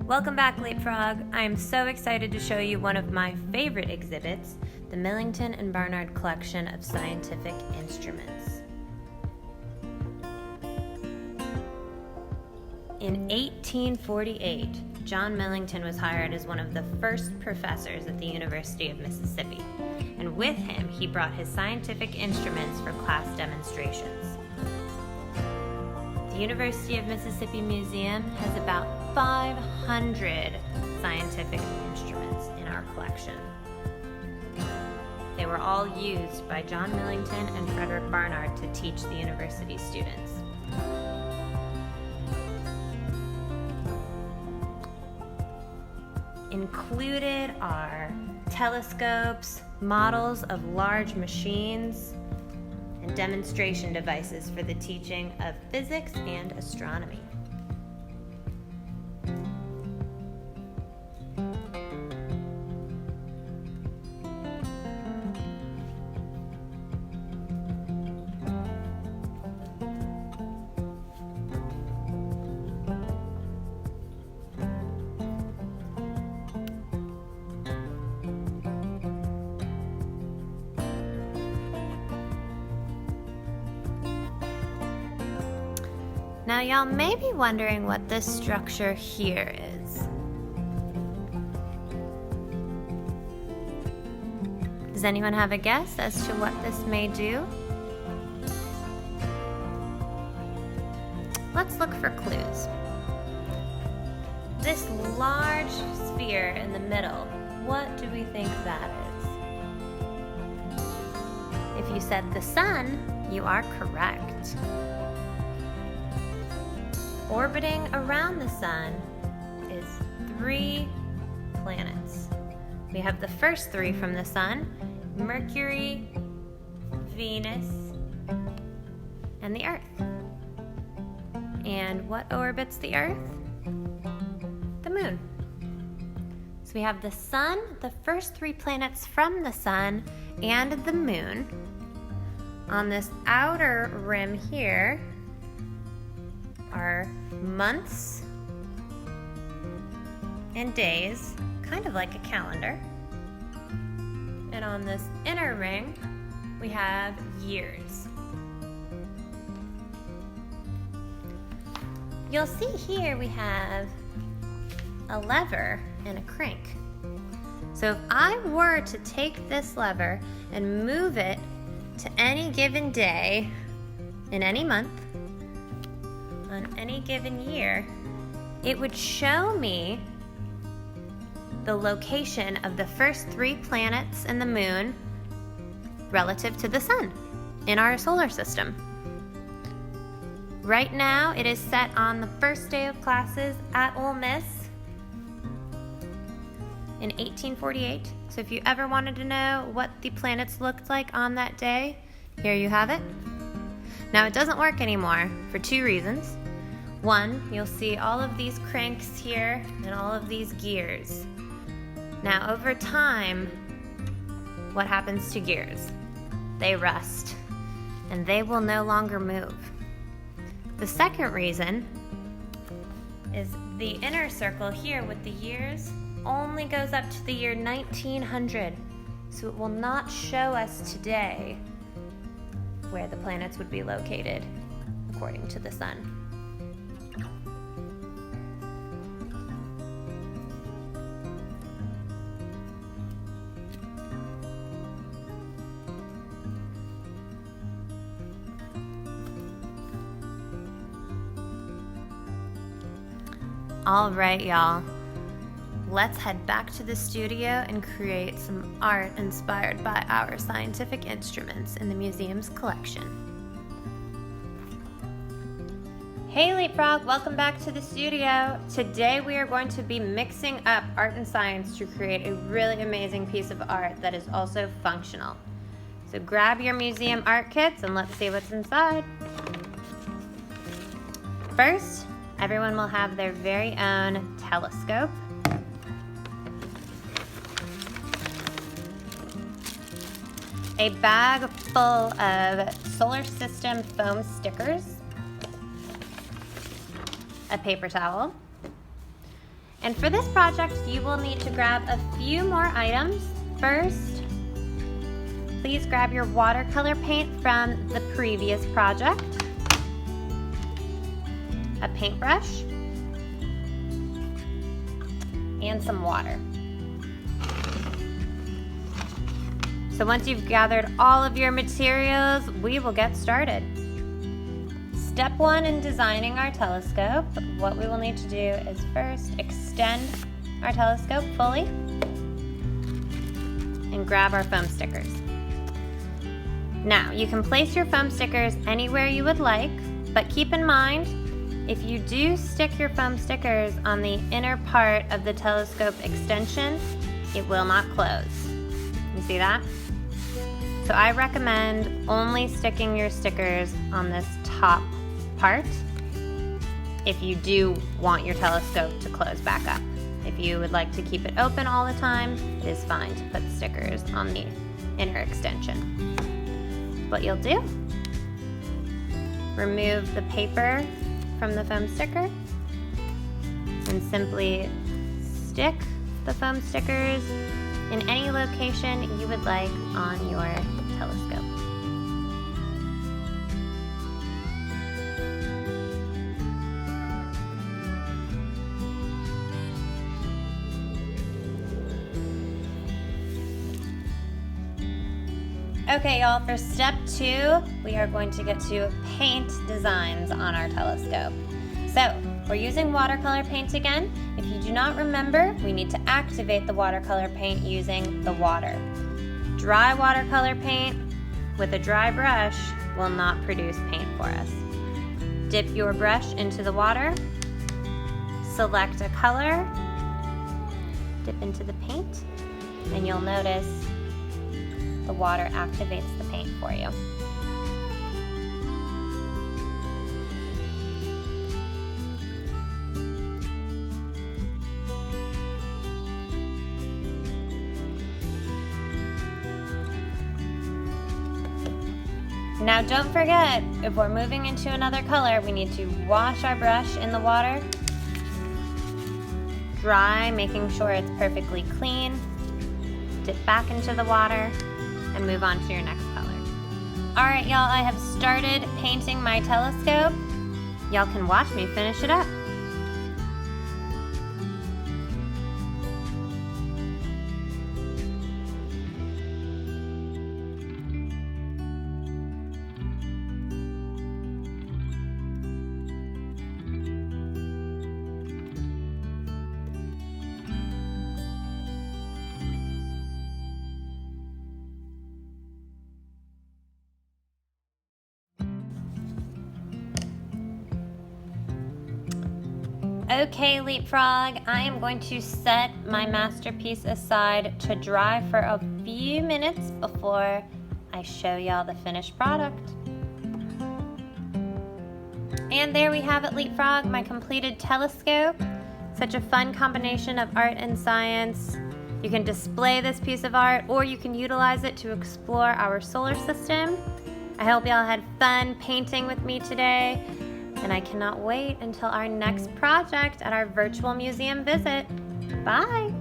Welcome back, Leapfrog. I am so excited to show you one of my favorite exhibits, the Millington and Barnard Collection of Scientific Instruments. In 1848, John Millington was hired as one of the first professors at the University of Mississippi, and with him he brought his scientific instruments for class demonstrations. The University of Mississippi Museum has about 500 scientific instruments in our collection. They were all used by John Millington and Frederick Barnard to teach the university students. Included are telescopes, models of large machines, and demonstration devices for the teaching of physics and astronomy. Now, y'all may be wondering what this structure here is. Does anyone have a guess as to what this may do? Let's look for clues. This large sphere in the middle, what do we think that is? If you said the sun, you are correct. Orbiting around the sun is 3 planets. We have the first 3 from the sun: Mercury, Venus, and the Earth. And what orbits the Earth? The moon. So we have the sun, the first 3 planets from the sun, and the moon. On this outer rim here are months and days, kind of like a calendar. And on this inner ring, we have years. You'll see here we have a lever and a crank. So if I were to take this lever and move it to any given day in any month, on any given year, it would show me the location of the first 3 planets and the moon relative to the sun in our solar system. Right now, it is set on the first day of classes at Ole Miss in 1848. So if you ever wanted to know what the planets looked like on that day, here you have it. Now, it doesn't work anymore for 2 reasons. One, you'll see all of these cranks here and all of these gears. Now, over time, what happens to gears? They rust, and they will no longer move. The second reason is the inner circle here with the years only goes up to the year 1900, so it will not show us today where the planets would be located according to the sun. All right, y'all. Let's head back to the studio and create some art inspired by our scientific instruments in the museum's collection. Hey Leapfrog, welcome back to the studio. Today we are going to be mixing up art and science to create a really amazing piece of art that is also functional. So grab your museum art kits and let's see what's inside. First, everyone will have their very own telescope. A bag full of solar system foam stickers, a paper towel, And for this project, you will need to grab a few more items. First, please grab your watercolor paint from the previous project, a paintbrush, and some water. So once you've gathered all of your materials, we will get started. Step 1 in designing our telescope, what we will need to do is first extend our telescope fully and grab our foam stickers. Now, you can place your foam stickers anywhere you would like, but keep in mind, if you do stick your foam stickers on the inner part of the telescope extension, it will not close. You see that? So I recommend only sticking your stickers on this top part if you do want your telescope to close back up. If you would like to keep it open all the time, it is fine to put stickers on the inner extension. What you'll do, remove the paper from the foam sticker and simply stick the foam stickers in any location you would like on your telescope. Okay, y'all, for step 2, we are going to get to paint designs on our telescope. So, we're using watercolor paint again. If you do not remember, we need to activate the watercolor paint using the water. Dry watercolor paint with a dry brush will not produce paint for us. Dip your brush into the water, select a color, dip into the paint, and you'll notice the water activates the paint for you. Now don't forget, if we're moving into another color, we need to wash our brush in the water, dry, making sure it's perfectly clean, dip back into the water, and move on to your next color. Alright, y'all, I have started painting my telescope. Y'all can watch me finish it up. Okay, Leapfrog, I am going to set my masterpiece aside to dry for a few minutes before I show y'all the finished product. And there we have it, Leapfrog, my completed telescope. Such a fun combination of art and science. You can display this piece of art or you can utilize it to explore our solar system. I hope y'all had fun painting with me today. And I cannot wait until our next project at our virtual museum visit. Bye!